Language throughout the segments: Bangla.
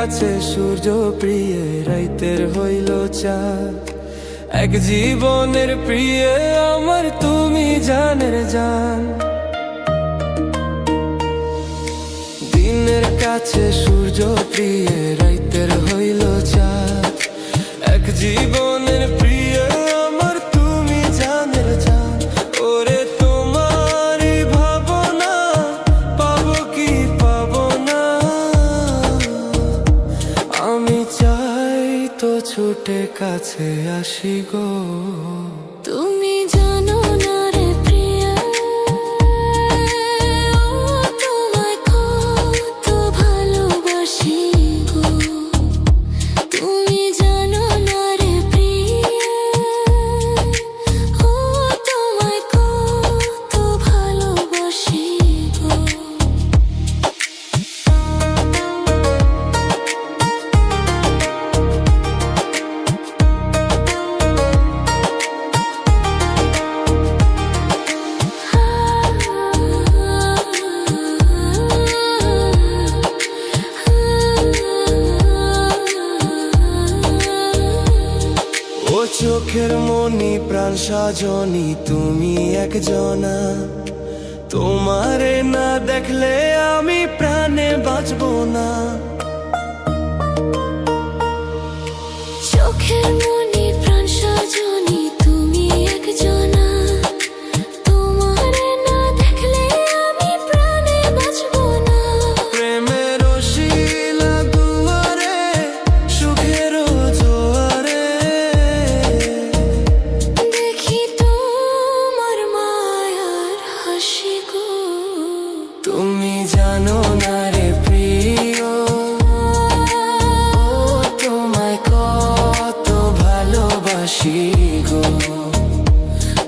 কাছে সূর্য প্রিয় রাইতের হইল চাঁদ, এক জীবনের প্রিয় আমার তুমি জানের জান। দিনের কাছে সূর্য প্রিয় রাইতের হইল চাঁদ, এক জীবনের প্রিয় আমার তুমি জানের জান। ওরে তোমারই ভাবনা পাবো কি পাবো না, আমি চাই তো ছুটে কাছে আসি গো। তুমি জানো না রে প্রিয়া, তোমায় কত ভালোবাসি গো। তুমি জানো না রে প্রিয়া, তোমায় কত ভালোবাসি গো। ও চোখের মনি প্রাণ সাজনি তুমি একজনা, তোমারে না দেখলে আমি প্রাণে বাঁচবো না। চোখের মনি প্রাণ সজনি তুমি একজনা, তোমারে না দেখলে আমি প্রাণে বাঁচবো না। প্রেমের শিলা দুয়ারে সুখের জোয়ারে, দেখি তোমার মায়ার হাসি গো। তুমি জানো না রে প্রিয়, তোমায় কত ভালোবাসি গো।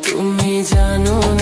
তুমি জানো না